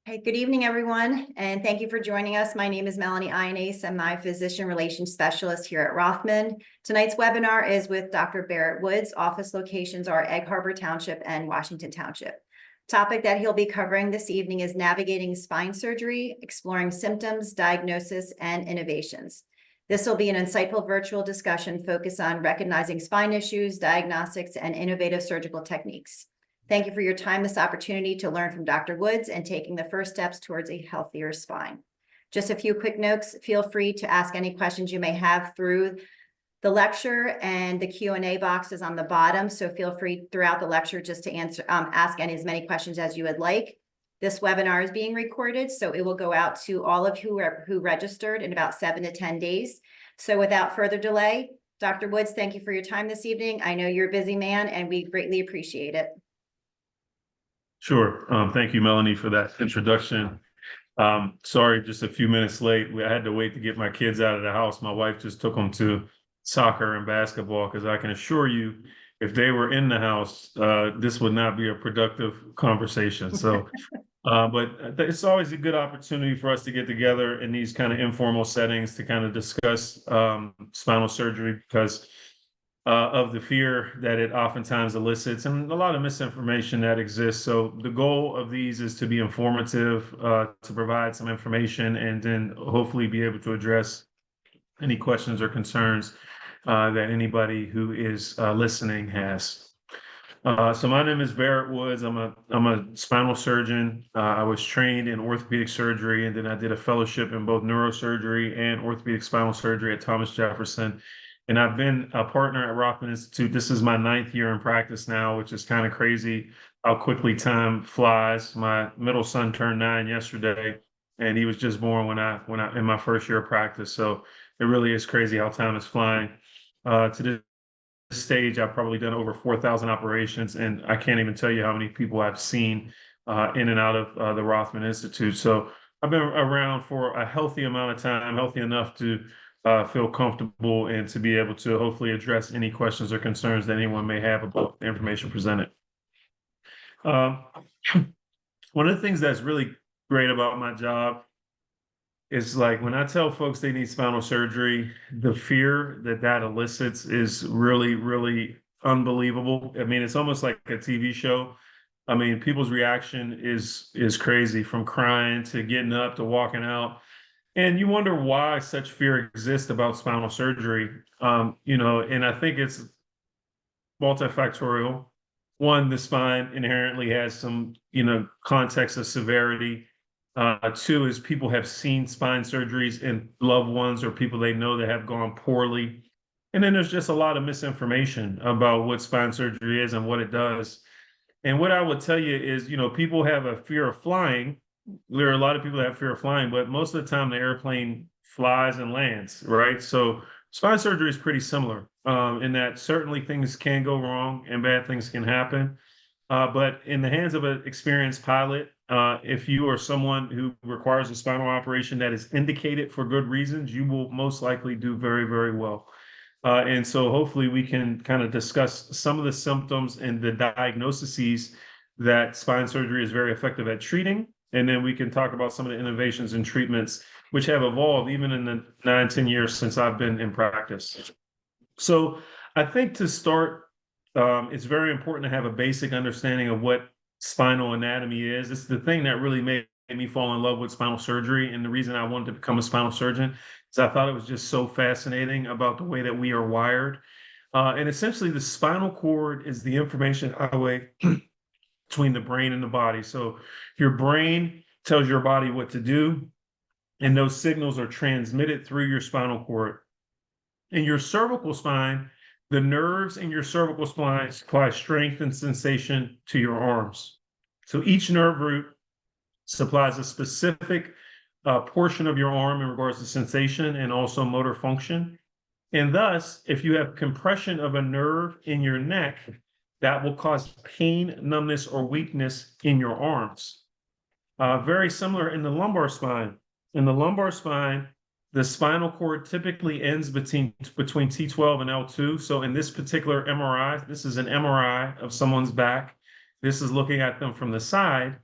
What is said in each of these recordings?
Hey, good evening, everyone, and thank you for joining us. My name is Melanie Ionase. I'm my physician relations specialist here at Rothman. Tonight's webinar is with Dr. Barrett Woods. Office locations are Egg Harbor Township and Washington Township. Topic that he'll be covering this evening is navigating spine surgery, exploring symptoms, diagnosis, and innovations. This will be an insightful virtual discussion focused on recognizing spine issues, diagnostics, and innovative surgical techniques. Thank you for your time, this opportunity to learn from Dr. Woods and taking the first steps towards a healthier spine. Just a few quick notes. Feel free to ask any questions you may have through the lecture, and the Q&A box is on the bottom. So feel free throughout the lecture just to ask as many questions as you would like. This webinar is being recorded, so it will go out to all of you who registered in about 7 to 10 days. So without further delay, Dr. Woods, thank you for your time this evening. I know you're a busy man, and we greatly appreciate it. Sure. Thank you, Melanie, for that introduction. Sorry, just a few minutes late. I had to wait to get my kids out of the house. My wife just took them to soccer and basketball because I can assure you, if they were in the house, this would not be a productive conversation. So, but it's always a good opportunity for us to get together in these kind of informal settings to kind of discuss spinal surgery because of the fear that it oftentimes elicits and a lot of misinformation that exists. So the goal of these is to be informative, to provide some information, and then hopefully be able to address any questions or concerns that anybody who is listening has. So my name is Barrett Woods. I'm a spinal surgeon. I was trained in orthopedic surgery, and then I did a fellowship in both neurosurgery and orthopedic spinal surgery at Thomas Jefferson. And I've been a partner at Rothman Institute. This is my 9th year in practice now, which is kind of crazy how quickly time flies. My middle son turned 9 yesterday, and he was just born when I in my first year of practice. So it really is crazy how time is flying. To this stage, I've probably done over 4,000 operations, and I can't even tell you how many people I've seen in and out of the Rothman Institute. So I've been around for a healthy amount of time, healthy enough to feel comfortable and to be able to hopefully address any questions or concerns that anyone may have about the information presented. One of the things that's really great about my job is like when I tell folks they need spinal surgery, the fear that elicits is really, really unbelievable. I mean, it's almost like a TV show. I mean, people's reaction is crazy, from crying to getting up to walking out. And you wonder why such fear exists about spinal surgery. And I think it's multifactorial. One, the spine inherently has some, context of severity. Two is people have seen spine surgeries in loved ones or people they know that have gone poorly. And then there's just a lot of misinformation about what spine surgery is and what it does. And what I would tell you is, people have a fear of flying. There are a lot of people that have fear of flying, but most of the time the airplane flies and lands, right? So spine surgery is pretty similar in that certainly things can go wrong and bad things can happen. But in the hands of an experienced pilot, if you are someone who requires a spinal operation that is indicated for good reasons, you will most likely do very, very well. And so hopefully we can kind of discuss some of the symptoms and the diagnoses that spine surgery is very effective at treating. And then we can talk about some of the innovations and treatments which have evolved even in the 9-10 years since I've been in practice. So I think to start, it's very important to have a basic understanding of what spinal anatomy is. It's the thing that really made me fall in love with spinal surgery. And the reason I wanted to become a spinal surgeon is I thought it was just so fascinating about the way that we are wired. And essentially, the spinal cord is the information highway between the brain and the body. So your brain tells your body what to do, and those signals are transmitted through your spinal cord. In your cervical spine, the nerves in your cervical spine supply strength and sensation to your arms. So each nerve root supplies a specific portion of your arm in regards to sensation and also motor function. And thus, if you have compression of a nerve in your neck, that will cause pain, numbness, or weakness in your arms. Very similar in the lumbar spine. In the lumbar spine, the spinal cord typically ends between T12 and L2. So in this particular MRI, this is an MRI of someone's back. This is looking at them from the side.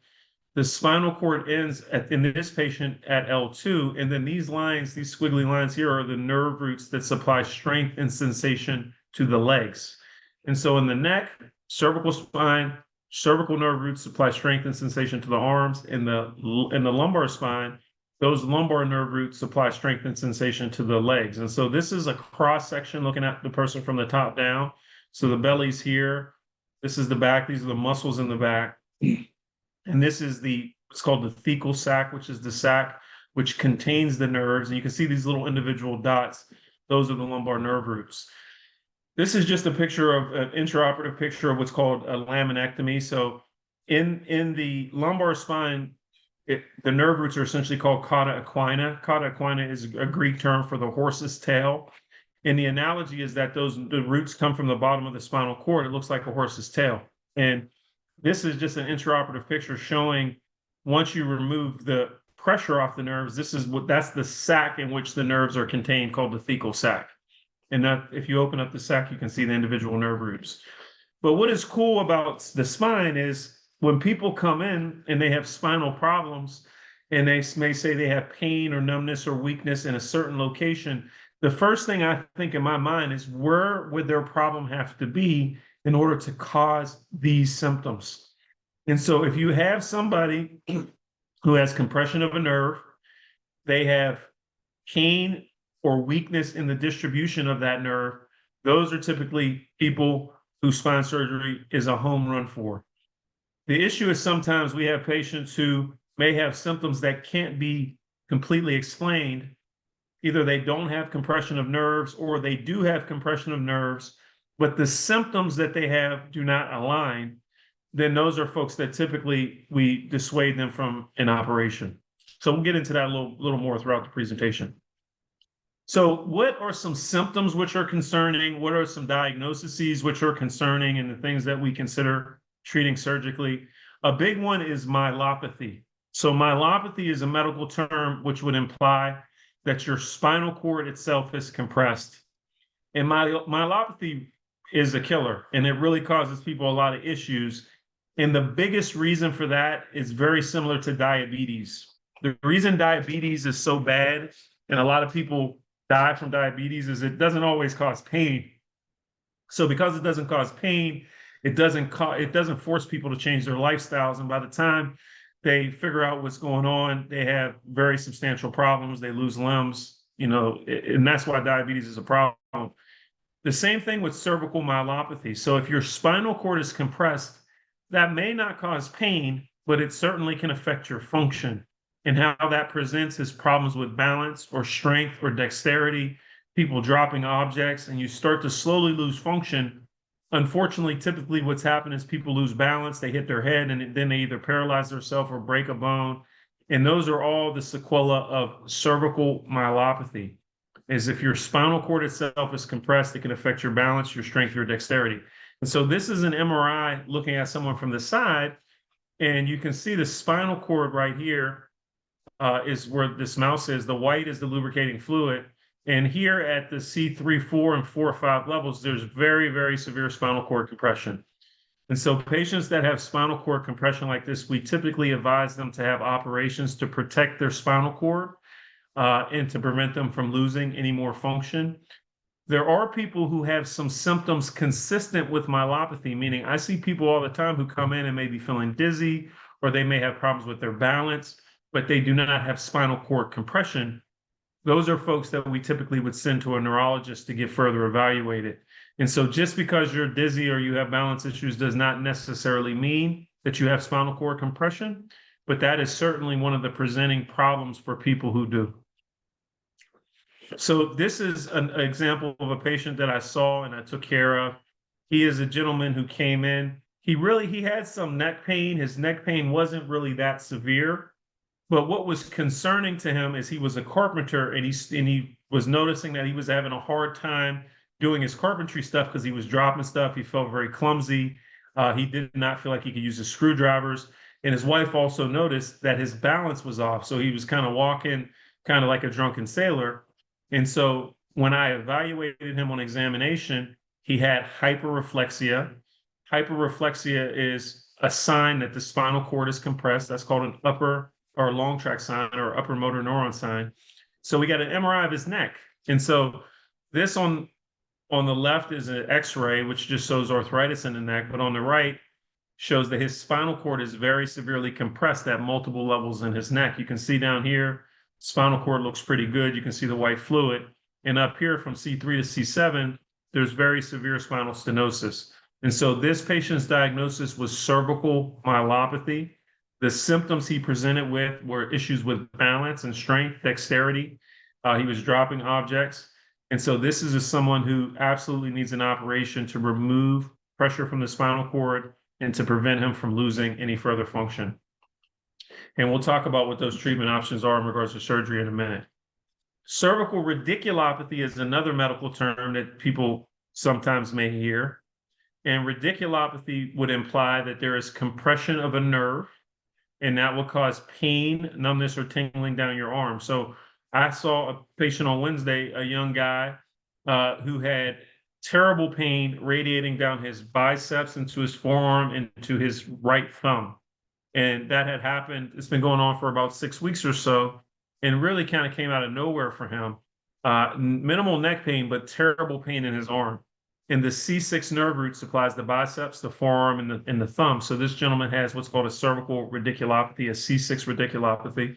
The spinal cord ends in this patient at L2, and then these lines, these squiggly lines here, are the nerve roots that supply strength and sensation to the legs. And so in the neck, cervical spine, cervical nerve roots supply strength and sensation to the arms. In the lumbar spine, those lumbar nerve roots supply strength and sensation to the legs. And so this is a cross section looking at the person from the top down. So the belly's here. This is the back. These are the muscles in the back. And this is it's called the thecal sac, which is the sac which contains the nerves. And you can see these little individual dots. Those are the lumbar nerve roots. This is just a picture of an intraoperative picture of what's called a laminectomy. So in the lumbar spine, the nerve roots are essentially called cauda equina. Cauda equina is a Greek term for the horse's tail. And the analogy is that the roots come from the bottom of the spinal cord. It looks like a horse's tail. And this is just an intraoperative picture showing once you remove the pressure off the nerves, that's the sac in which the nerves are contained, called the thecal sac. And that, if you open up the sac, you can see the individual nerve roots. But what is cool about the spine is when people come in and they have spinal problems and they may say they have pain or numbness or weakness in a certain location, the first thing I think in my mind is, where would their problem have to be in order to cause these symptoms? And so if you have somebody who has compression of a nerve, they have pain or weakness in the distribution of that nerve, those are typically people whose spine surgery is a home run for. The issue is sometimes we have patients who may have symptoms that can't be completely explained. Either they don't have compression of nerves, or they do have compression of nerves, but the symptoms that they have do not align. Then those are folks that typically we dissuade them from an operation. So we'll get into that a little more throughout the presentation. So what are some symptoms which are concerning? What are some diagnoses which are concerning, and the things that we consider treating surgically? A big one is myelopathy. So myelopathy is a medical term which would imply that your spinal cord itself is compressed. And myelopathy is a killer, and it really causes people a lot of issues. And the biggest reason for that is very similar to diabetes. The reason diabetes is so bad, and a lot of people die from diabetes, is it doesn't always cause pain. So because it doesn't cause pain, it doesn't force people to change their lifestyles. And by the time they figure out what's going on, they have very substantial problems. They lose limbs, and that's why diabetes is a problem. The same thing with cervical myelopathy. So if your spinal cord is compressed, that may not cause pain, but it certainly can affect your function. And how that presents is problems with balance or strength or dexterity, people dropping objects, and you start to slowly lose function. Unfortunately, typically what's happened is people lose balance, they hit their head, and then they either paralyze themselves or break a bone. And those are all the sequelae of cervical myelopathy. Is if your spinal cord itself is compressed, it can affect your balance, your strength, your dexterity. And so this is an MRI looking at someone from the side, and you can see the spinal cord right here is where this mouse is. The white is the lubricating fluid. And here at the C3, 4, and 4, 5 levels, there's very, very severe spinal cord compression. And so patients that have spinal cord compression like this, we typically advise them to have operations to protect their spinal cord and to prevent them from losing any more function. There are people who have some symptoms consistent with myelopathy, meaning I see people all the time who come in and may be feeling dizzy, or they may have problems with their balance, but they do not have spinal cord compression. Those are folks that we typically would send to a neurologist to get further evaluated. And so just because you're dizzy or you have balance issues does not necessarily mean that you have spinal cord compression, but that is certainly one of the presenting problems for people who do. So this is an example of a patient that I saw and I took care of. He is a gentleman who came in. He had some neck pain. His neck pain wasn't really that severe. But what was concerning to him is he was a carpenter, and he was noticing that he was having a hard time doing his carpentry stuff because he was dropping stuff. He felt very clumsy. He did not feel like he could use his screwdrivers. And his wife also noticed that his balance was off. So he was kind of walking kind of like a drunken sailor. And so when I evaluated him on examination, he had hyperreflexia. Hyperreflexia is a sign that the spinal cord is compressed. That's called an upper or long tract sign or upper motor neuron sign. So we got an MRI of his neck. And so this on the left is an X-ray, which just shows arthritis in the neck, but on the right shows that his spinal cord is very severely compressed at multiple levels in his neck. You can see down here, spinal cord looks pretty good. You can see the white fluid. And up here from C3 to C7, there's very severe spinal stenosis. And so this patient's diagnosis was cervical myelopathy. The symptoms he presented with were issues with balance and strength, dexterity. He was dropping objects. And so this is someone who absolutely needs an operation to remove pressure from the spinal cord and to prevent him from losing any further function. And we'll talk about what those treatment options are in regards to surgery in a minute. Cervical radiculopathy is another medical term that people sometimes may hear. And radiculopathy would imply that there is compression of a nerve, and that will cause pain, numbness, or tingling down your arm. So I saw a patient on Wednesday, a young guy who had terrible pain radiating down his biceps into his forearm into his right thumb. And that had happened. It's been going on for about 6 weeks or so, and really kind of came out of nowhere for him. Minimal neck pain, but terrible pain in his arm. And the C6 nerve root supplies the biceps, the forearm, and the thumb. So this gentleman has what's called a cervical radiculopathy, a C6 radiculopathy.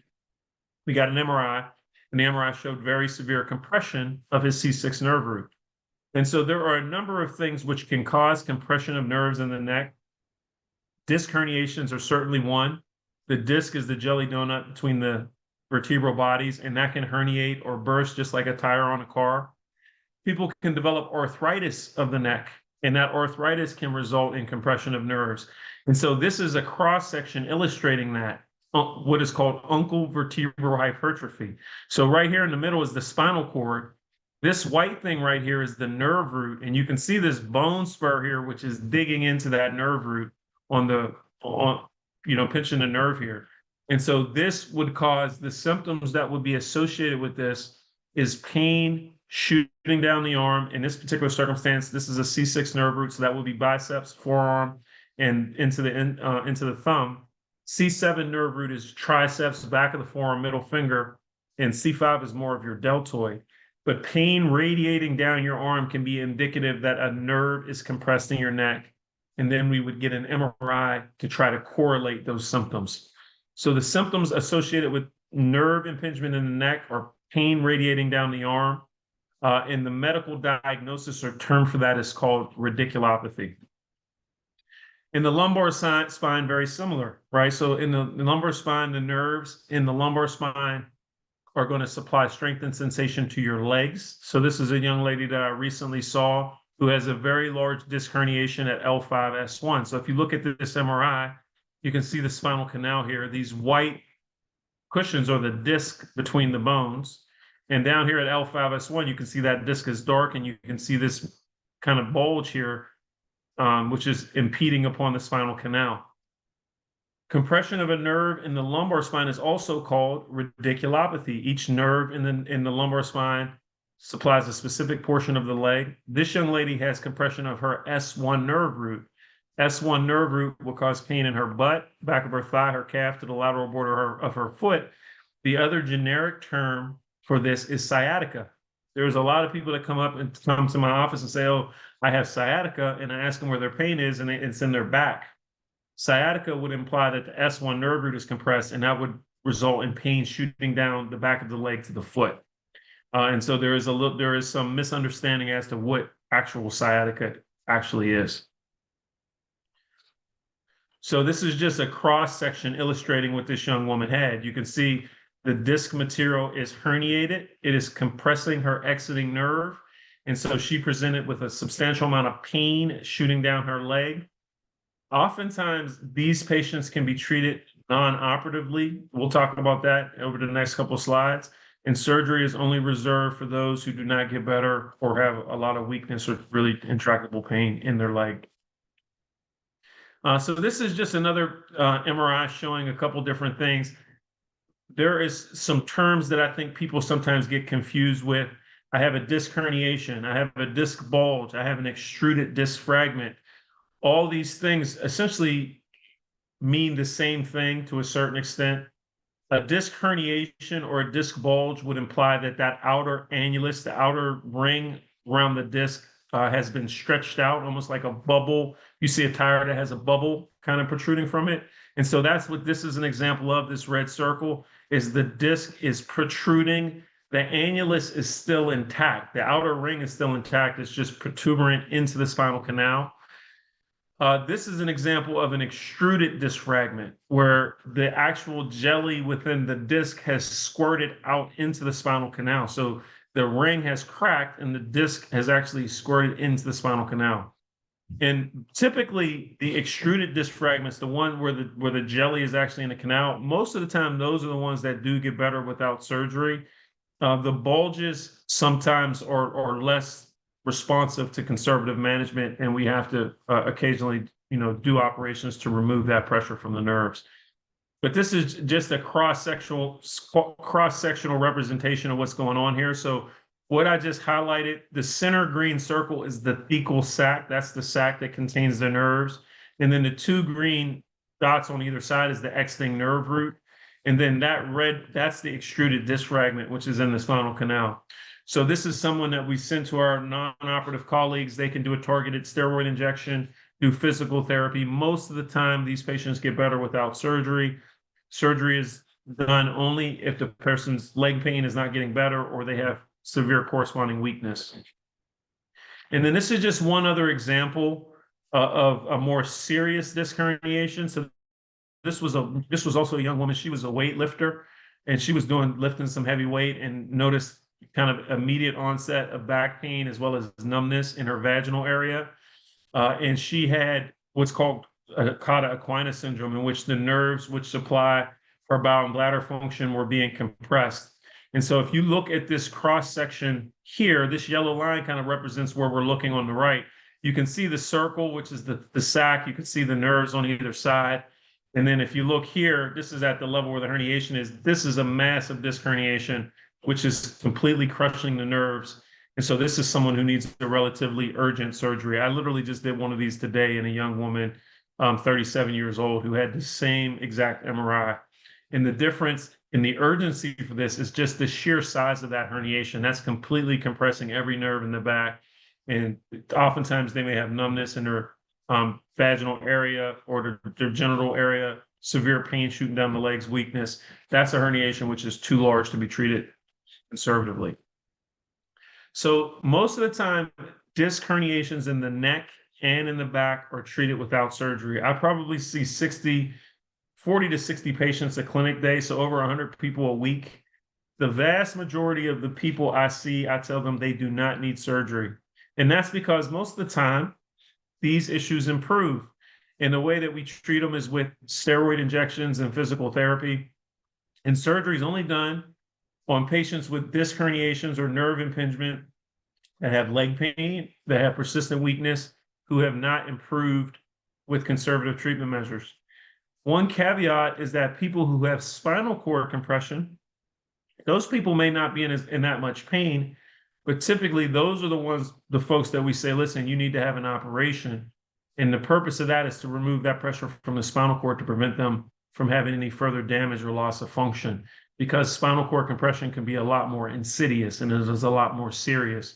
We got an MRI, and the MRI showed very severe compression of his C6 nerve root. And so there are a number of things which can cause compression of nerves in the neck. Disc herniations are certainly one. The disc is the jelly donut between the vertebral bodies, and that can herniate or burst just like a tire on a car. People can develop arthritis of the neck, and that arthritis can result in compression of nerves. And so this is a cross-section illustrating that, what is called uncal vertebral hypertrophy. So right here in the middle is the spinal cord. This white thing right here is the nerve root, and you can see this bone spur here, which is digging into that nerve root pinching the nerve here. And so this would cause the symptoms that would be associated with this is pain shooting down the arm. In this particular circumstance, this is a C6 nerve root, so that would be biceps, forearm, and into the thumb. C7 nerve root is triceps, back of the forearm, middle finger, and C5 is more of your deltoid. But pain radiating down your arm can be indicative that a nerve is compressed in your neck. And then we would get an MRI to try to correlate those symptoms. So the symptoms associated with nerve impingement in the neck are pain radiating down the arm. And the medical diagnosis or term for that is called radiculopathy. In the lumbar spine, very similar, right? So in the lumbar spine, the nerves in the lumbar spine are going to supply strength and sensation to your legs. So this is a young lady that I recently saw who has a very large disc herniation at L5S1. So if you look at this MRI, you can see the spinal canal here. These white cushions are the disc between the bones. And down here at L5S1, you can see that disc is dark, and you can see this kind of bulge here, which is impeding upon the spinal canal. Compression of a nerve in the lumbar spine is also called radiculopathy. Each nerve in the lumbar spine supplies a specific portion of the leg. This young lady has compression of her S1 nerve root. S1 nerve root will cause pain in her butt, back of her thigh, her calf, to the lateral border of her foot. The other generic term for this is sciatica. There's a lot of people that come to my office and say, oh, I have sciatica, and I ask them where their pain is, and it's in their back. Sciatica would imply that the S1 nerve root is compressed, and that would result in pain shooting down the back of the leg to the foot. And so there is some misunderstanding as to what actual sciatica actually is. So this is just a cross section illustrating what this young woman had. You can see the disc material is herniated. It is compressing her exiting nerve. And so she presented with a substantial amount of pain shooting down her leg. Oftentimes, these patients can be treated non-operatively. We'll talk about that over the next couple of slides. And surgery is only reserved for those who do not get better or have a lot of weakness or really intractable pain in their leg. So this is just another MRI showing a couple different things. There is some terms that I think people sometimes get confused with. I have a disc herniation. I have a disc bulge. I have an extruded disc fragment. All these things, essentially, mean the same thing to a certain extent. A disc herniation or a disc bulge would imply that that outer annulus, the outer ring around the disc, has been stretched out, almost like a bubble. You see a tire that has a bubble kind of protruding from it. And so that's what this is an example of, this red circle, is the disc is protruding. The annulus is still intact. The outer ring is still intact. It's just protuberant into the spinal canal. This is an example of an extruded disc fragment where the actual jelly within the disc has squirted out into the spinal canal. So the ring has cracked and the disc has actually squirted into the spinal canal. And typically the extruded disc fragments, the one where the jelly is actually in the canal, most of the time, those are the ones that do get better without surgery. The bulges sometimes are less responsive to conservative management, and we have to occasionally, do operations to remove that pressure from the nerves. But this is just a cross-sectional representation of what's going on here. So what I just highlighted, the center green circle is the thecal sac. That's the sac that contains the nerves. And then the two green dots on either side is the exiting nerve root. And then that red, that's the extruded disc fragment, which is in the spinal canal. So this is someone that we send to our non-operative colleagues. They can do a targeted steroid injection, do physical therapy. Most of the time, these patients get better without surgery. Surgery is done only if the person's leg pain is not getting better or they have severe corresponding weakness. And then this is just one other example of a more serious disc herniation. So this was also a young woman. She was a weightlifter, and she was lifting some heavy weight and noticed kind of immediate onset of back pain as well as numbness in her vaginal area. And she had what's called cauda equina syndrome, in which the nerves which supply her bowel and bladder function were being compressed. And so if you look at this cross section here, this yellow line kind of represents where we're looking on the right. You can see the circle, which is the sac. You can see the nerves on either side. And then if you look here, this is at the level where the herniation is. This is a massive disc herniation, which is completely crushing the nerves. And so this is someone who needs a relatively urgent surgery. I literally just did one of these today in a young woman, 37 years old, who had the same exact MRI. And the difference in the urgency for this is just the sheer size of that herniation. That's completely compressing every nerve in the back. And oftentimes they may have numbness in their vaginal area or their genital area, severe pain shooting down the legs, weakness. That's a herniation which is too large to be treated conservatively. So most of the time, disc herniations in the neck and in the back are treated without surgery. I probably see 40 to 60 patients a clinic day, so over 100 people a week. The vast majority of the people I see, I tell them they do not need surgery. And that's because most of the time, these issues improve. And the way that we treat them is with steroid injections and physical therapy. And surgery is only done on patients with disc herniations or nerve impingement that have leg pain, that have persistent weakness, who have not improved with conservative treatment measures. One caveat is that people who have spinal cord compression, those people may not be in that much pain, but typically those are the folks that we say, listen, you need to have an operation. And the purpose of that is to remove that pressure from the spinal cord to prevent them from having any further damage or loss of function, because spinal cord compression can be a lot more insidious and it is a lot more serious.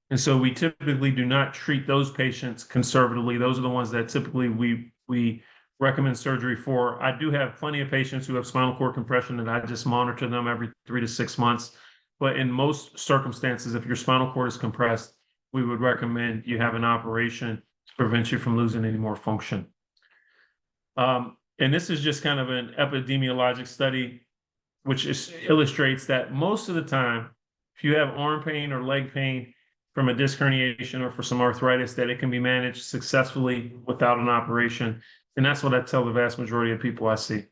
And so we typically do not treat those patients conservatively. Those are the ones that typically we recommend surgery for. I do have plenty of patients who have spinal cord compression and I just monitor them every 3 to 6 months. But in most circumstances, if your spinal cord is compressed, we would recommend you have an operation to prevent you from losing any more function. And this is just kind of an epidemiologic study, which illustrates that most of the time, if you have arm pain or leg pain from a disc herniation or for some arthritis, that it can be managed successfully without an operation. And that's what I tell the vast majority of people I see.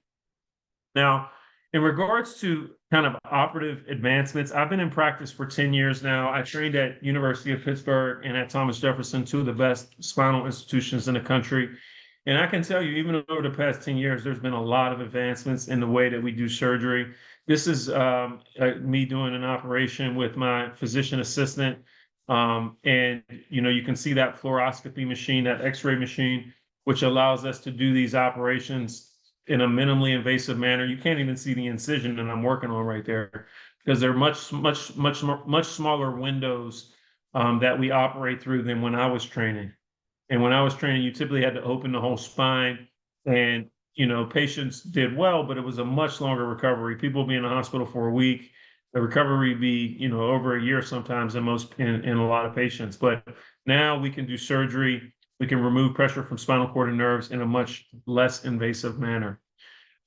Now, in regards to kind of operative advancements, I've been in practice for 10 years now. I trained at University of Pittsburgh and at Thomas Jefferson, two of the best spinal institutions in the country. And I can tell you, even over the past 10 years, there's been a lot of advancements in the way that we do surgery. This is me doing an operation with my physician assistant. And, you can see that fluoroscopy machine, that X-ray machine, which allows us to do these operations in a minimally invasive manner. You can't even see the incision that I'm working on right there because they're much smaller windows that we operate through than when I was training. And when I was training, you typically had to open the whole spine, and patients did well, but it was a much longer recovery. People would be in the hospital for a week. The recovery would be, over a year sometimes in a lot of patients. But now we can do surgery. We can remove pressure from spinal cord and nerves in a much less invasive manner.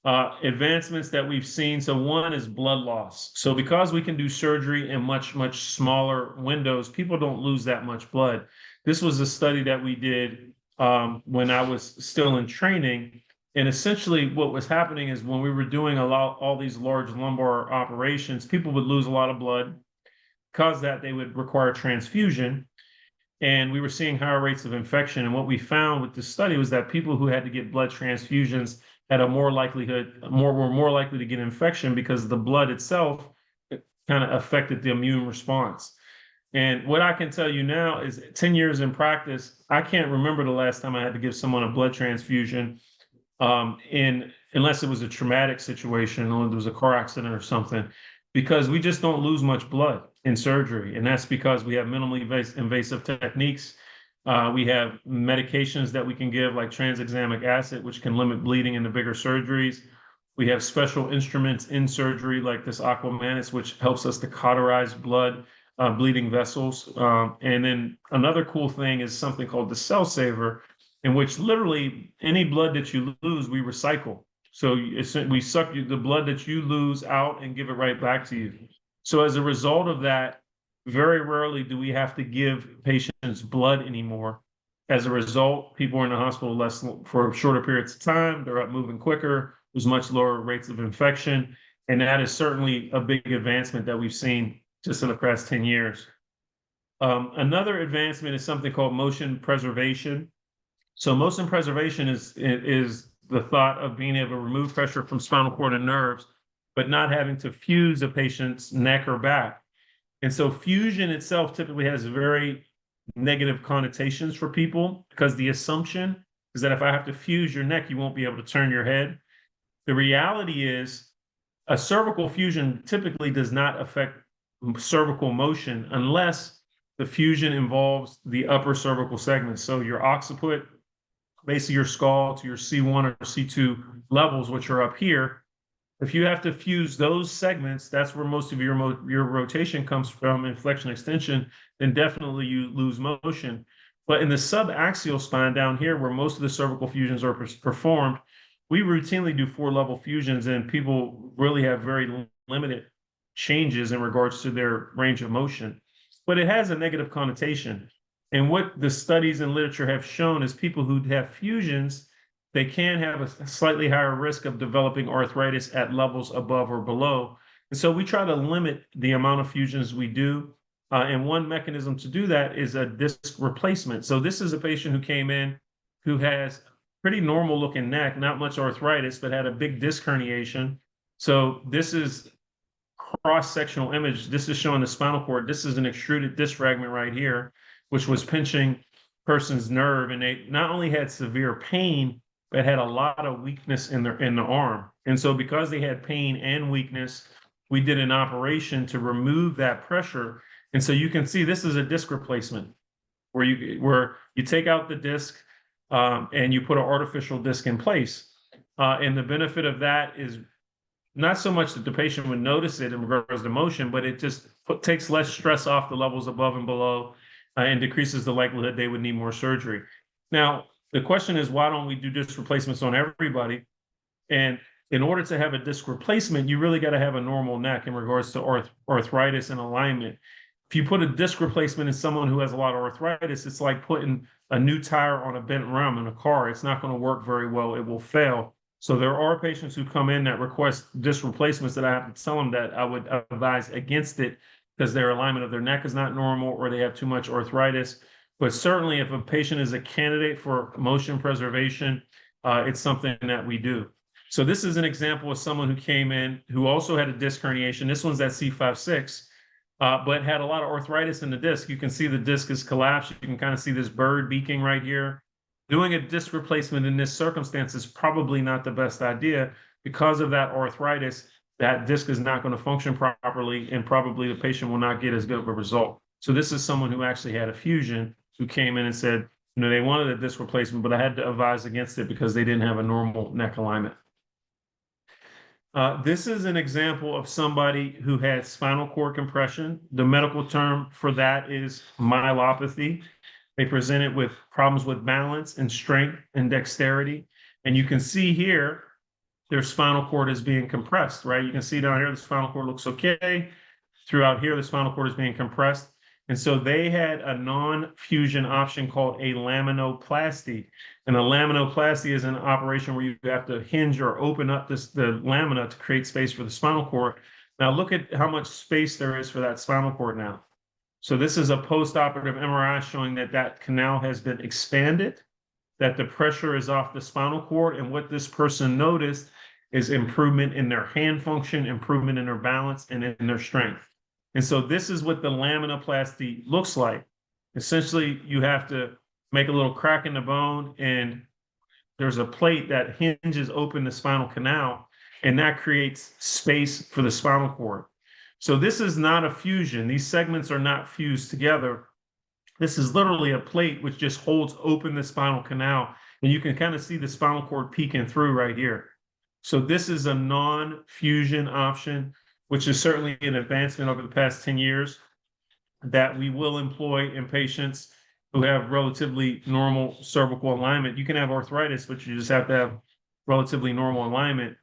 Advancements that we've seen. So one is blood loss. So because we can do surgery in much smaller windows, people don't lose that much blood. This was a study that we did when I was still in training. And essentially what was happening is when we were doing all these large lumbar operations, people would lose a lot of blood. Because that, they would require transfusion. And we were seeing higher rates of infection. And what we found with this study was that people who had to get blood transfusions had were more likely to get infection because the blood itself kind of affected the immune response. And what I can tell you now is 10 years in practice, I can't remember the last time I had to give someone a blood transfusion unless it was a traumatic situation or there was a car accident or something, because we just don't lose much blood in surgery. And that's because we have minimally invasive techniques. We have medications that we can give, like tranexamic acid, which can limit bleeding in the bigger surgeries. We have special instruments in surgery, like this Aquamanus, which helps us to cauterize bleeding vessels. And then another cool thing is something called the cell saver, in which literally any blood that you lose, we recycle. So we suck the blood that you lose out and give it right back to you. So as a result of that, very rarely do we have to give patients blood anymore. As a result, people are in the hospital for shorter periods of time. They're up moving quicker. There's much lower rates of infection. And that is certainly a big advancement that we've seen just in the past 10 years. Another advancement is something called motion preservation. So motion preservation is the thought of being able to remove pressure from spinal cord and nerves, but not having to fuse a patient's neck or back. And so fusion itself typically has very negative connotations for people, because the assumption is that if I have to fuse your neck, you won't be able to turn your head. The reality is a cervical fusion typically does not affect cervical motion unless the fusion involves the upper cervical segment. So your occiput, basically your skull, to your C1 or C2 levels, which are up here. If you have to fuse those segments, that's where most of your rotation comes from, in flexion extension, then definitely you lose motion. But in the subaxial spine down here, where most of the cervical fusions are performed, we routinely do 4-level fusions, and people really have very limited changes in regards to their range of motion. But it has a negative connotation. And what the studies and literature have shown is people who have fusions, they can have a slightly higher risk of developing arthritis at levels above or below. And so we try to limit the amount of fusions we do. And one mechanism to do that is a disc replacement. So this is a patient who came in who has pretty normal looking neck, not much arthritis, but had a big disc herniation. So this is cross-sectional image. This is showing the spinal cord. This is an extruded disc fragment right here, which was pinching person's nerve. And they not only had severe pain, but had a lot of weakness in the arm. And so because they had pain and weakness, we did an operation to remove that pressure. And so you can see this is a disc replacement where you take out the disc and you put an artificial disc in place. And the benefit of that is not so much that the patient would notice it in regards to motion, but it just takes less stress off the levels above and below and decreases the likelihood they would need more surgery. Now, the question is, why don't we do disc replacements on everybody? And in order to have a disc replacement, you really got to have a normal neck in regards to arthritis and alignment. If you put a disc replacement in someone who has a lot of arthritis, it's like putting a new tire on a bent rim in a car. It's not going to work very well. It will fail. So there are patients who come in that request disc replacements that I have to tell them that I would advise against it because their alignment of their neck is not normal or they have too much arthritis. But certainly if a patient is a candidate for motion preservation, it's something that we do. So this is an example of someone who came in who also had a disc herniation. This one's at C5-6, but had a lot of arthritis in the disc. You can see the disc is collapsed. You can kind of see this bird beaking right here. Doing a disc replacement in this circumstance is probably not the best idea because of that arthritis. That disc is not going to function properly, and probably the patient will not get as good of a result. So this is someone who actually had a fusion who came in and said, they wanted a disc replacement, but I had to advise against it because they didn't have a normal neck alignment. This is an example of somebody who had spinal cord compression. The medical term for that is myelopathy. They presented with problems with balance and strength and dexterity. And you can see here, their spinal cord is being compressed, right? You can see down here, the spinal cord looks okay. Throughout here, the spinal cord is being compressed. And so they had a non-fusion option called a laminoplasty. And a laminoplasty is an operation where you have to hinge or open up the lamina to create space for the spinal cord. Now look at how much space there is for that spinal cord now. So this is a post-operative MRI showing that that canal has been expanded, that the pressure is off the spinal cord. And what this person noticed is improvement in their hand function, improvement in their balance, and in their strength. And so this is what the laminoplasty looks like. Essentially, you have to make a little crack in the bone, and there's a plate that hinges open the spinal canal, and that creates space for the spinal cord. So this is not a fusion. These segments are not fused together. This is literally a plate which just holds open the spinal canal, and you can kind of see the spinal cord peeking through right here. So this is a non-fusion option, which is certainly an advancement over the past 10 years that we will employ in patients who have relatively normal cervical alignment. You can have arthritis, but you just have to have relatively normal alignment.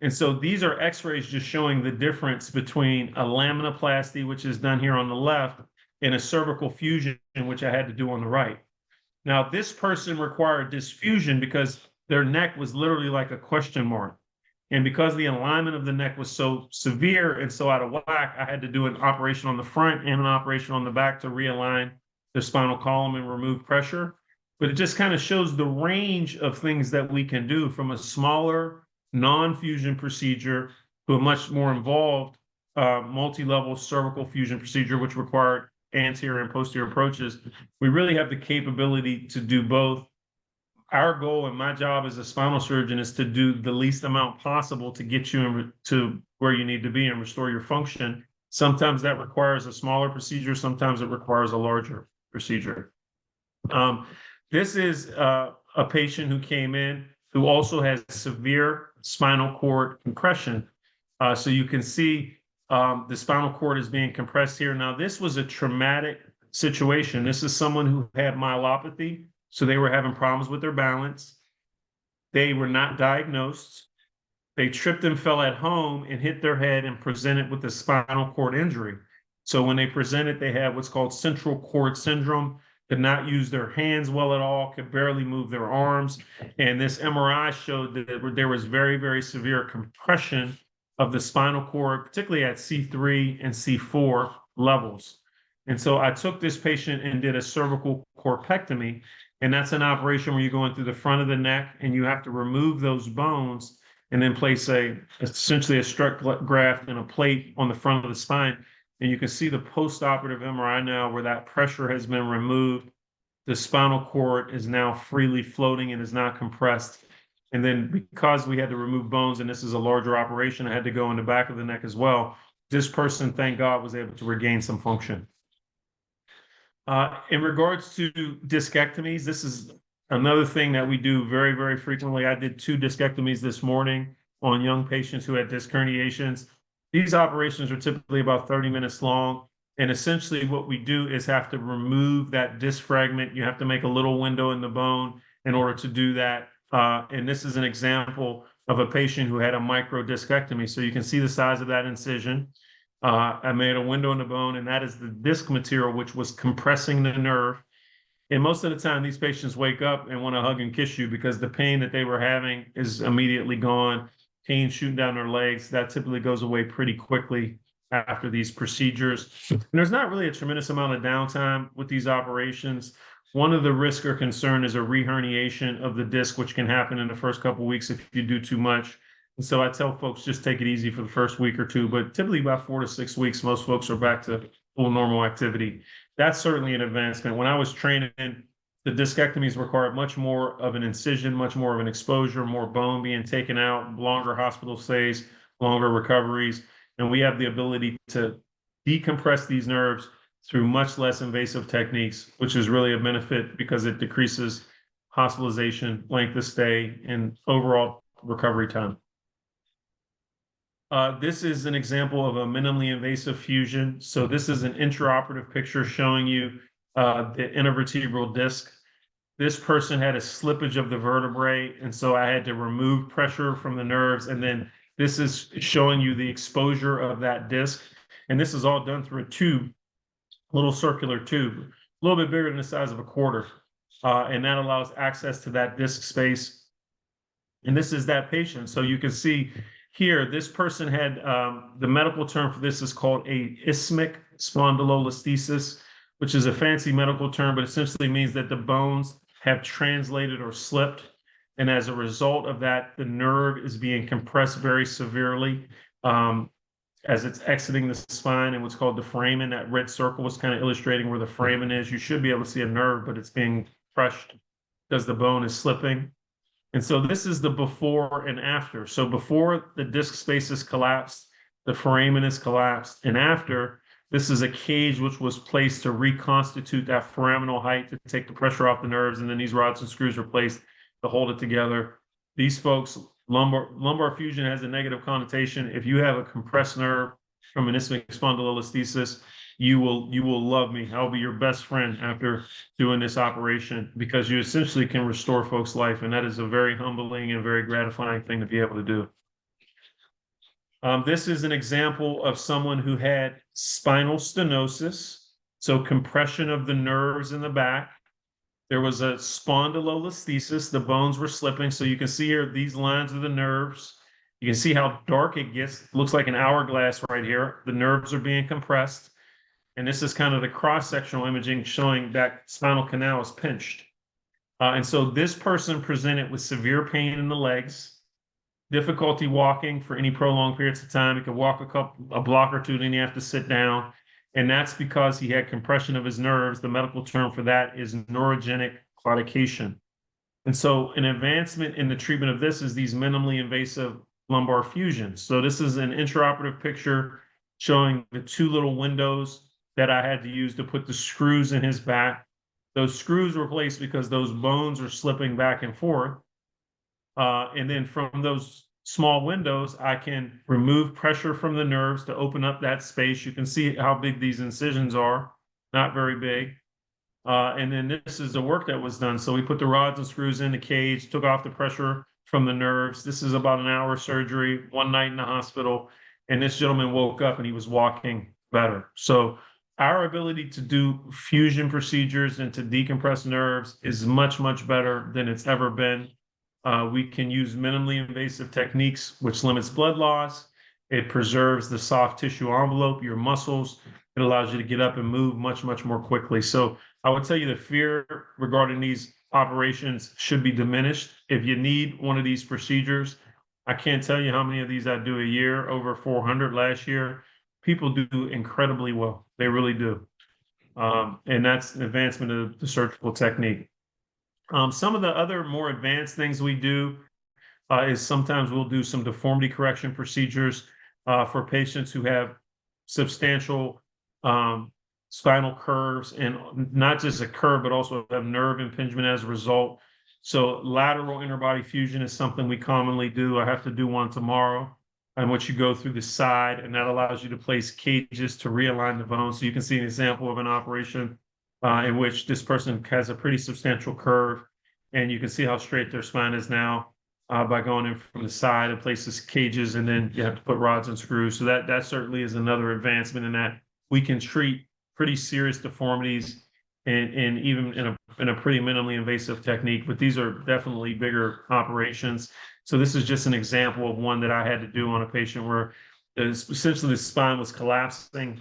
And so these are x-rays just showing the difference between a laminoplasty, which is done here on the left, and a cervical fusion, which I had to do on the right. Now, this person required this fusion because their neck was literally like a question mark. And because the alignment of the neck was so severe and so out of whack, I had to do an operation on the front and an operation on the back to realign the spinal column and remove pressure. But it just kind of shows the range of things that we can do, from a smaller non-fusion procedure to a much more involved multi-level cervical fusion procedure, which required anterior and posterior approaches. We really have the capability to do both. Our goal and my job as a spinal surgeon is to do the least amount possible to get you to where you need to be and restore your function. Sometimes that requires a smaller procedure. Sometimes it requires a larger procedure. This is a patient who came in who also has severe spinal cord compression. So you can see the spinal cord is being compressed here. Now, this was a traumatic situation. This is someone who had myelopathy. So they were having problems with their balance. They were not diagnosed. They tripped and fell at home and hit their head and presented with a spinal cord injury. So when they presented, they had what's called central cord syndrome, could not use their hands well at all, could barely move their arms. And this MRI showed that there was very, very severe compression of the spinal cord, particularly at C3 and C4 levels. And so I took this patient and did a cervical corpectomy. And that's an operation where you're going through the front of the neck and you have to remove those bones and then place essentially a strut graft and a plate on the front of the spine. And you can see the post-operative MRI now where that pressure has been removed. The spinal cord is now freely floating and is not compressed. And then because we had to remove bones, and this is a larger operation, I had to go in the back of the neck as well. This person, thank God, was able to regain some function. In regards to discectomies, this is another thing that we do very, very frequently. I did 2 discectomies this morning on young patients who had disc herniations. These operations are typically about 30 minutes long. And essentially what we do is have to remove that disc fragment. You have to make a little window in the bone in order to do that. And this is an example of a patient who had a microdiscectomy. So you can see the size of that incision. I made a window in the bone, and that is the disc material, which was compressing the nerve. And most of the time, these patients wake up and want to hug and kiss you because the pain that they were having is immediately gone. Pain shooting down their legs, that typically goes away pretty quickly after these procedures. And there's not really a tremendous amount of downtime with these operations. One of the risk or concern is a reherniation of the disc, which can happen in the first couple of weeks if you do too much. And so I tell folks, just take it easy for the first week or 2, but typically about 4 to 6 weeks, most folks are back to full normal activity. That's certainly an advancement. When I was training the discectomies require much more of an incision, much more of an exposure, more bone being taken out, longer hospital stays, longer recoveries. And we have the ability to decompress these nerves through much less invasive techniques, which is really a benefit because it decreases hospitalization, length of stay, and overall recovery time. This is an example of a minimally invasive fusion. So this is an intraoperative picture showing you the intervertebral disc. This person had a slippage of the vertebrae, and so I had to remove pressure from the nerves. And then this is showing you the exposure of that disc. And this is all done through a tube, little circular tube, a little bit bigger than the size of a quarter. And that allows access to that disc space. And this is that patient. So you can see here, this person had, the medical term for this is called a isthmic spondylolisthesis, which is a fancy medical term, but essentially means that the bones have translated or slipped. And as a result of that, the nerve is being compressed very severely as it's exiting the spine and what's called the foramen. That red circle is kind of illustrating where the foramen is. You should be able to see a nerve, but it's being crushed because the bone is slipping. And so this is the before and after. So before, the disc space is collapsed, the foramen is collapsed, and after, this is a cage which was placed to reconstitute that foraminal height to take the pressure off the nerves, and then these rods and screws were placed to hold it together. These folks, lumbar fusion has a negative connotation. If you have a compressed nerve from an isthmic spondylolisthesis, you will love me. I'll be your best friend after doing this operation, because you essentially can restore folks' life, and that is a very humbling and very gratifying thing to be able to do. This is an example of someone who had spinal stenosis, so compression of the nerves in the back. There was a spondylolisthesis, the bones were slipping. So you can see here, these lines are the nerves. You can see how dark it gets. Looks like an hourglass right here. The nerves are being compressed. And this is kind of the cross-sectional imaging showing that spinal canal is pinched. And so this person presented with severe pain in the legs, difficulty walking for any prolonged periods of time. He could walk a block or two, then you have to sit down. And that's because he had compression of his nerves. The medical term for that is neurogenic claudication. And so an advancement in the treatment of this is these minimally invasive lumbar fusions. So this is an intraoperative picture showing the two little windows that I had to use to put the screws in his back. Those screws were placed because those bones are slipping back and forth. And then from those small windows, I can remove pressure from the nerves to open up that space. You can see how big these incisions are, not very big. And then this is the work that was done. So we put the rods and screws in the cage, took off the pressure from the nerves. This is about an hour surgery, one night in the hospital. And this gentleman woke up and he was walking better. So our ability to do fusion procedures and to decompress nerves is much, much better than it's ever been. We can use minimally invasive techniques, which limits blood loss. It preserves the soft tissue envelope, your muscles. It allows you to get up and move much, much more quickly. So I would tell you the fear regarding these operations should be diminished. If you need one of these procedures, I can't tell you how many of these I do a year, over 400 last year. People do incredibly well. They really do. And that's an advancement of the surgical technique. Some of the other more advanced things we do is sometimes we'll do some deformity correction procedures for patients who have substantial spinal curves, and not just a curve, but also have nerve impingement as a result. So lateral interbody fusion is something we commonly do. I have to do one tomorrow, in which you go through the side, and that allows you to place cages to realign the bone. So you can see an example of an operation in which this person has a pretty substantial curve, and you can see how straight their spine is now by going in from the side and places cages, and then you have to put rods and screws. So that certainly is another advancement in that we can treat pretty serious deformities and even in a pretty minimally invasive technique, but these are definitely bigger operations. So this is just an example of one that I had to do on a patient where essentially the spine was collapsing.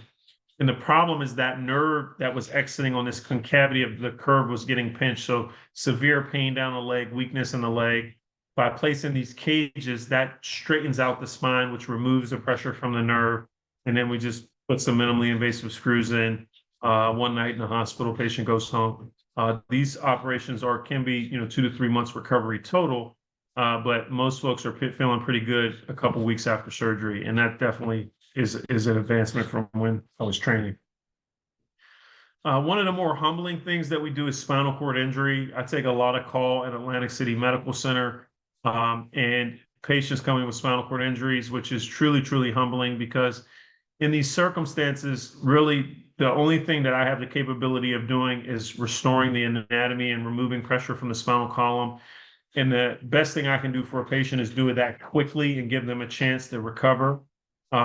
And the problem is that nerve that was exiting on this concavity of the curve was getting pinched. So severe pain down the leg, weakness in the leg. By placing these cages, that straightens out the spine, which removes the pressure from the nerve. And then we just put some minimally invasive screws in. One night in the hospital, patient goes home. These operations can be 2 to 3 months recovery total, but most folks are feeling pretty good a couple weeks after surgery, and that definitely is an advancement from when I was training. One of the more humbling things that we do is spinal cord injury. I take a lot of call at Atlantic City Medical Center, and patients coming with spinal cord injuries, which is truly, truly humbling because in these circumstances, really the only thing that I have the capability of doing is restoring the anatomy and removing pressure from the spinal column. And the best thing I can do for a patient is do it that quickly and give them a chance to recover.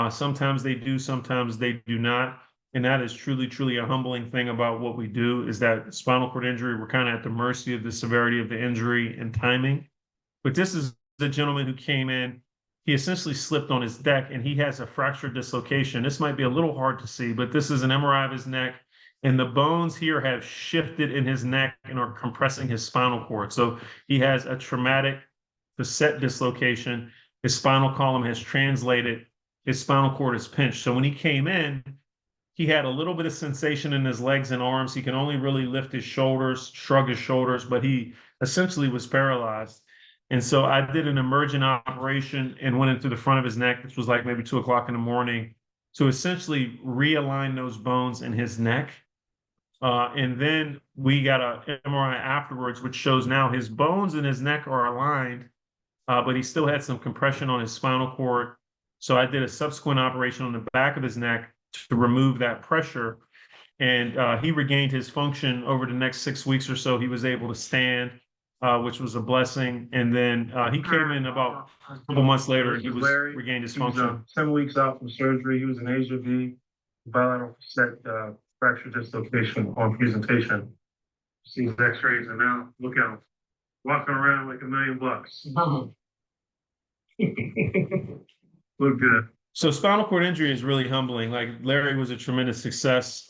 Sometimes they do, sometimes they do not. And that is truly, truly a humbling thing about what we do is that spinal cord injury, we're kind of at the mercy of the severity of the injury and timing. But this is the gentleman who came in. He essentially slipped on his deck and he has a fractured dislocation. This might be a little hard to see, but this is an MRI of his neck. And the bones here have shifted in his neck and are compressing his spinal cord. So he has a traumatic facet dislocation. His spinal column has translated. His spinal cord is pinched. So when he came in, he had a little bit of sensation in his legs and arms. He can only really lift his shoulders, shrug his shoulders, but he essentially was paralyzed. And so I did an emergent operation and went into the front of his neck, which was like maybe 2 o'clock in the morning, to essentially realign those bones in his neck. And then we got an MRI afterwards, which shows now his bones in his neck are aligned, but he still had some compression on his spinal cord. So I did a subsequent operation on the back of his neck to remove that pressure. And he regained his function over the next 6 weeks or so. He was able to stand, which was a blessing. And then he came in about a couple months later and he was regained his function. 10 weeks out from surgery. He was in Asia V, bilateral facet fracture dislocation on presentation. See his x-rays and now look at him walking around like $1 million. Look good. So spinal cord injury is really humbling. Like Larry was a tremendous success.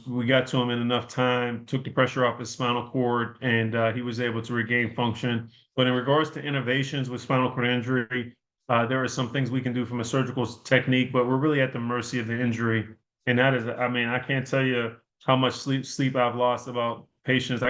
We got to him in enough time, took the pressure off his spinal cord, and he was able to regain function. But in regards to innovations with spinal cord injury, there are some things we can do from a surgical technique, but we're really at the mercy of the injury. And that is, I mean, I can't tell you how much sleep I've lost about patients.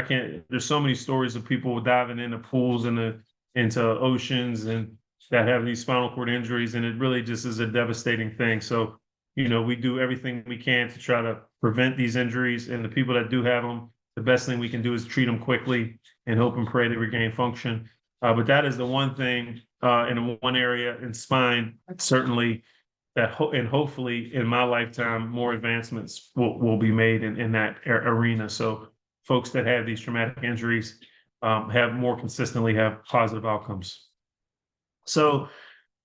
There's so many stories of people diving into pools and into oceans and that have these spinal cord injuries, and it really just is a devastating thing. So, we do everything we can to try to prevent these injuries, and the people that do have them, the best thing we can do is treat them quickly and hope and pray they regain function. But that is the one thing in one area in spine, certainly, and hopefully in my lifetime, more advancements will be made in that arena. So folks that have these traumatic injuries have more consistently have positive outcomes. So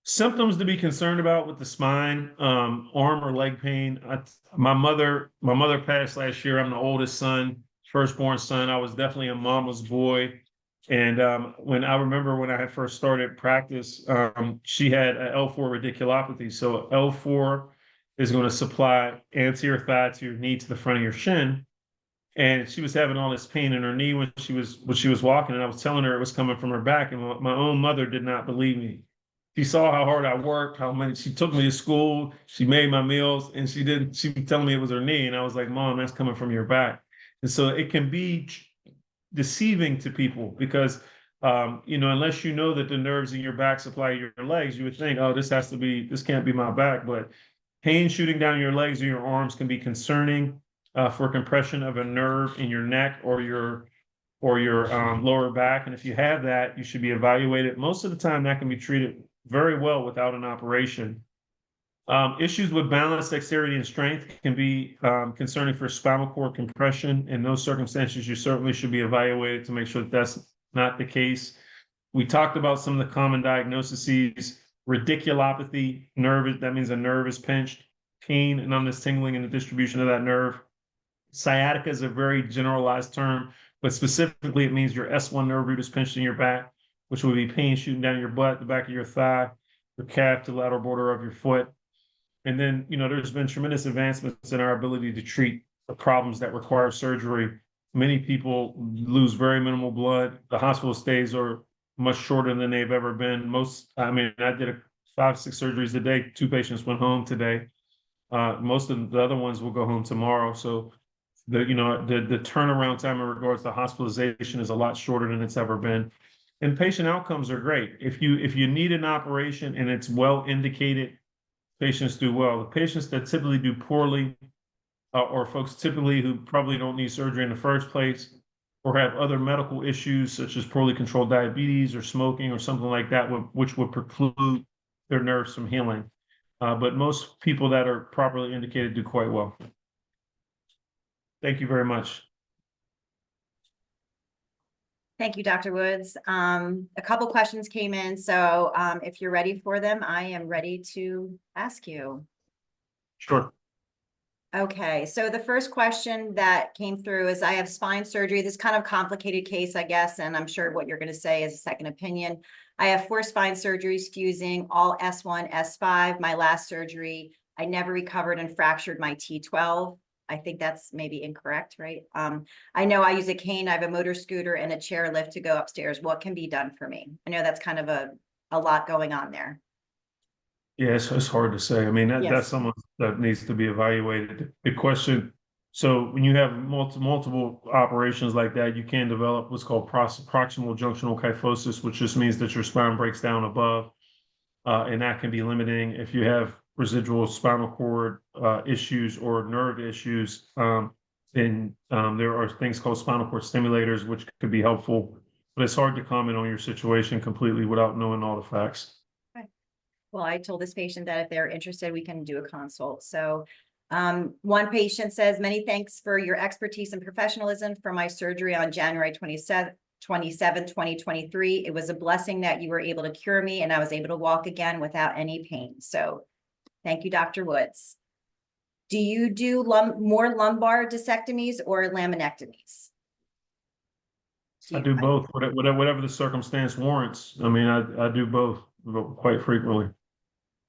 symptoms to be concerned about with the spine, arm or leg pain. My mother passed last year. I'm the oldest son, firstborn son. I was definitely a mama's boy. And when I had first started practice, she had an L4 radiculopathy. So L4 is going to supply anterior thigh to your knee to the front of your shin. And she was having all this pain in her knee when she was walking, and I was telling her it was coming from her back, and my own mother did not believe me. She saw how hard I worked, she took me to school, she made my meals, and she was telling me it was her knee, and I was like, Mom, that's coming from your back. And so it can be deceiving to people because unless you know that the nerves in your back supply your legs, you would think, oh, this can't be my back. But pain shooting down your legs or your arms can be concerning. For compression of a nerve in your neck or your lower back. And if you have that, you should be evaluated. Most of the time that can be treated very well without an operation. Issues with balance, dexterity, and strength can be concerning for spinal cord compression. In those circumstances, you certainly should be evaluated to make sure that that's not the case. We talked about some of the common diagnoses. Radiculopathy, that means a nerve is pinched. Pain, numbness, tingling in the distribution of that nerve. Sciatica is a very generalized term, but specifically it means your S1 nerve root is pinched in your back, which would be pain shooting down your butt, the back of your thigh, your calf to the lateral border of your foot. And then, there's been tremendous advancements in our ability to treat the problems that require surgery. Many people lose very minimal blood. The hospital stays are much shorter than they've ever been. I did 5-6 surgeries a day. 2 patients went home today. Most of the other ones will go home tomorrow. So the turnaround time in regards to hospitalization is a lot shorter than it's ever been. And patient outcomes are great. If you need an operation and it's well indicated, patients do well. The patients that typically do poorly, or folks typically who probably don't need surgery in the first place, or have other medical issues such as poorly controlled diabetes or smoking or something like that, which would preclude their nerves from healing. But most people that are properly indicated do quite well. Thank you very much. Thank you, Dr. Woods. A couple questions came in, so if you're ready for them, I am ready to ask you. Sure. Okay, so the first question that came through is I have spine surgery. This kind of complicated case, I guess, and I'm sure what you're going to say is a second opinion. I have 4 spine surgeries fusing, all S1, S5. My last surgery, I never recovered and fractured my T12. I think that's maybe incorrect, right? I know I use a cane, I have a motor scooter and a chair lift to go upstairs. What can be done for me? I know that's kind of a lot going on there. Yeah, it's hard to say. I mean, that's Yes. someone that needs to be evaluated. The question, so when you have multiple operations like that, you can develop what's called proximal junctional kyphosis, which just means that your spine breaks down above, and that can be limiting. If you have residual spinal cord issues or nerve issues, then there are things called spinal cord stimulators, which could be helpful. But it's hard to comment on your situation completely without knowing all the facts. Well, I told this patient that if they're interested, we can do a consult. So one patient says, many thanks for your expertise and professionalism for my surgery on January 27, 2023. It was a blessing that you were able to cure me and I was able to walk again without any pain. So thank you, Dr. Woods. Do you do more lumbar discectomies or laminectomies? I do both, whatever the circumstance warrants. I mean, I do both quite frequently.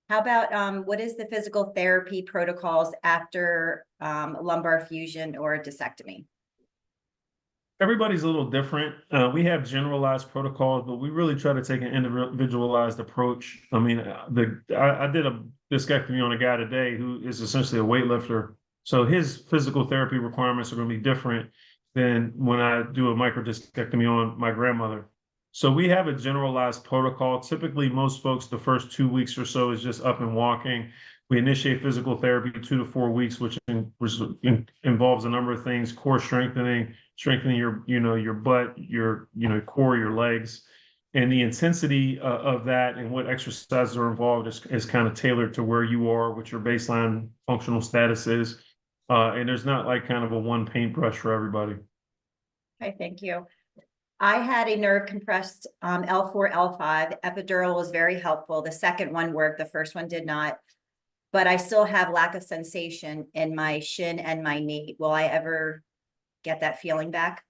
How about what is the physical therapy protocols after lumbar fusion or discectomy? Everybody's a little different. We have generalized protocols, but we really try to take an individualized approach. I mean, I did a discectomy on a guy today who is essentially a weightlifter. So his physical therapy requirements are going to be different than when I do a microdiscectomy on my grandmother. So we have a generalized protocol. Typically, most folks, the first 2 weeks or so is just up and walking. We initiate physical therapy 2 to 4 weeks, which involves a number of things: core strengthening your butt, your core, your legs, and the intensity of that and what exercises are involved is kind of tailored to where you are, what your baseline functional status is, and there's not like kind of a one paintbrush for everybody. Okay, thank you. I had a nerve compressed L4, L5. Epidural was very helpful. The second one worked, the first one did not. But I still have lack of sensation in my shin and my knee. Will I ever get that feeling back?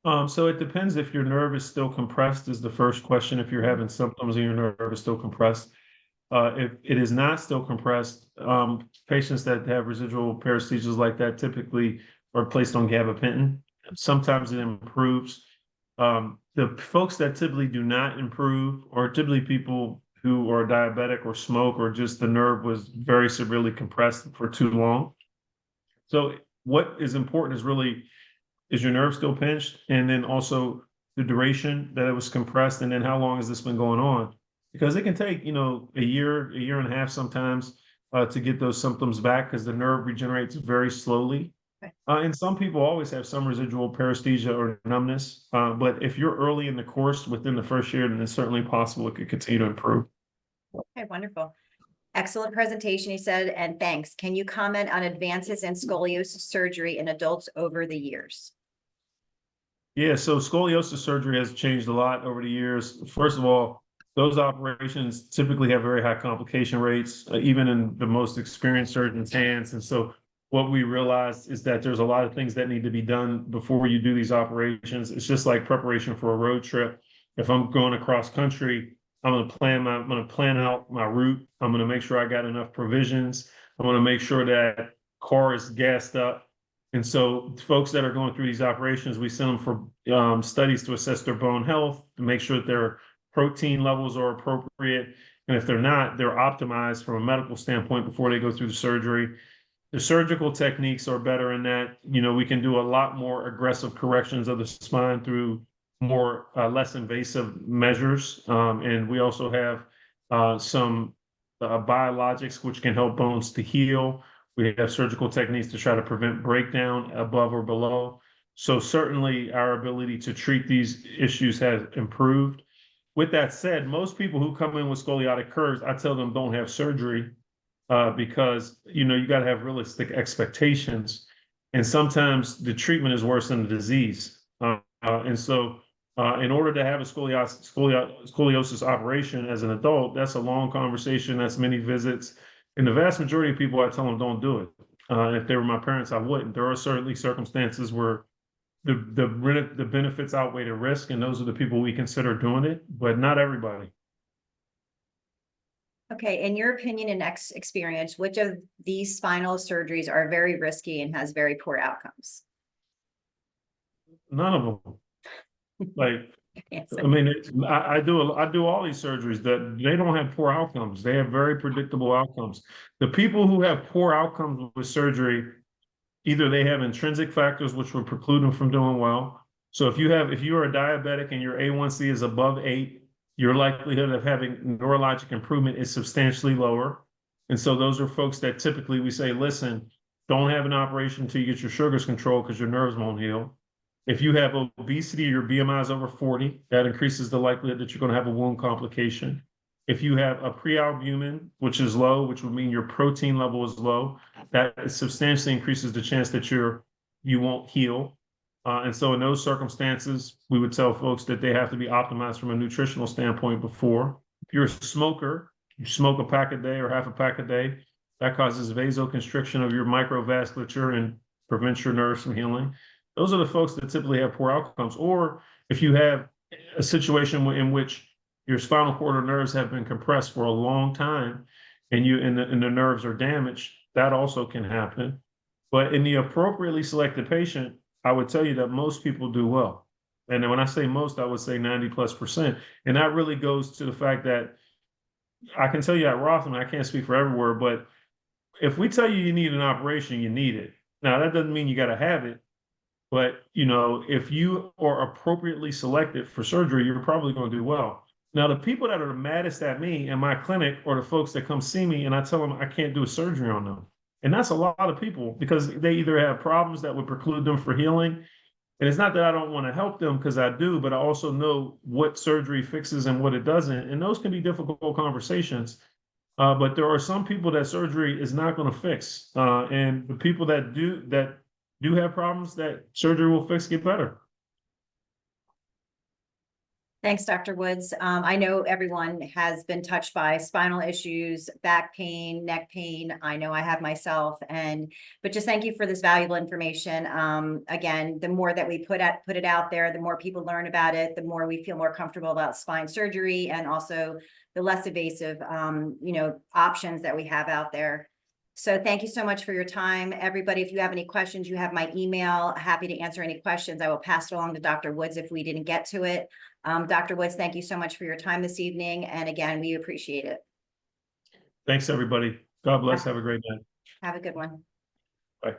So it depends if your nerve is still compressed is the first question. If you're having symptoms and your nerve is still compressed. If it is not still compressed, patients that have residual paresthesias like that typically are placed on gabapentin. Sometimes it improves. The folks that typically do not improve are typically people who are diabetic or smoke, or just the nerve was very severely compressed for too long. So what is important is your nerve still pinched, and then also the duration that it was compressed, and then how long has this been going on? Because it can take, a year and a half sometimes to get those symptoms back, because the nerve regenerates very slowly. And some people always have some residual paresthesia or numbness, but if you're early in the course within the first year, then it's certainly possible it could continue to improve. Okay, wonderful. Excellent presentation, he said, and thanks. Can you comment on advances in scoliosis surgery in adults over the years? Yeah, so scoliosis surgery has changed a lot over the years. First of all, those operations typically have very high complication rates, even in the most experienced surgeon's hands. And so what we realized is that there's a lot of things that need to be done before you do these operations. It's just like preparation for a road trip. If I'm going across country, I'm going to plan out my route. I'm going to make sure I got enough provisions. I'm going to make sure that car is gassed up. And so folks that are going through these operations, we send them for studies to assess their bone health, to make sure that their protein levels are appropriate. And if they're not, they're optimized from a medical standpoint before they go through the surgery. The surgical techniques are better in that, we can do a lot more aggressive corrections of the spine through more less invasive measures. And we also have some biologics which can help bones to heal. We have surgical techniques to try to prevent breakdown above or below. So certainly our ability to treat these issues has improved. With that said, most people who come in with scoliotic curves, I tell them don't have surgery because you got to have realistic expectations, and sometimes the treatment is worse than the disease. And so, in order to have a scoliosis operation as an adult, that's a long conversation. That's many visits, and the vast majority of people, I tell them don't do it. If they were my parents, I wouldn't. There are certainly circumstances where the benefits outweigh the risk, and those are the people we consider doing it, but not everybody. Okay, in your opinion and experience, which of these spinal surgeries are very risky and has very poor outcomes? None of them. Like, Answer. I mean, I do all these surgeries that they don't have poor outcomes. They have very predictable outcomes. The people who have poor outcomes with surgery, either they have intrinsic factors which would preclude them from doing well. So if you are a diabetic and your A1C is above 8, your likelihood of having neurologic improvement is substantially lower. And so those are folks that typically we say, listen, don't have an operation until you get your sugars controlled because your nerves won't heal. If you have obesity, your BMI is over 40, that increases the likelihood that you're going to have a wound complication. If you have a prealbumin, which is low, which would mean your protein level is low, that substantially increases the chance that you won't heal. And so in those circumstances, we would tell folks that they have to be optimized from a nutritional standpoint before. If you're a smoker, you smoke a pack a day or half a pack a day, that causes vasoconstriction of your microvasculature and prevents your nerves from healing. Those are the folks that typically have poor outcomes. Or if you have a situation in which your spinal cord or nerves have been compressed for a long time and the nerves are damaged, that also can happen. But in the appropriately selected patient, I would tell you that most people do well. And then when I say most, I would say 90+%. And that really goes to the fact that I can tell you at Rothman, I can't speak for everywhere, but if we tell you need an operation, you need it. Now, that doesn't mean you got to have it. But, if you are appropriately selected for surgery, you're probably going to do well. Now, the people that are the maddest at me in my clinic are the folks that come see me and I tell them I can't do a surgery on them. And that's a lot of people because they either have problems that would preclude them from healing. And it's not that I don't want to help them because I do, but I also know what surgery fixes and what it doesn't. And those can be difficult conversations. But there are some people that surgery is not going to fix. And the people that do have problems that surgery will fix get better. Thanks, Dr. Woods. I know everyone has been touched by spinal issues, back pain, neck pain. I know I have myself, but just thank you for this valuable information. Again, the more that we put it out there, the more people learn about it, the more we feel more comfortable about spine surgery and also the less invasive, options that we have out there. So thank you so much for your time. Everybody, if you have any questions, you have my email. Happy to answer any questions. I will pass it along to Dr. Woods if we didn't get to it. Dr. Woods, thank you so much for your time this evening. And again, we appreciate it. Thanks, everybody. God bless. Have a great night. Have a good one. Bye.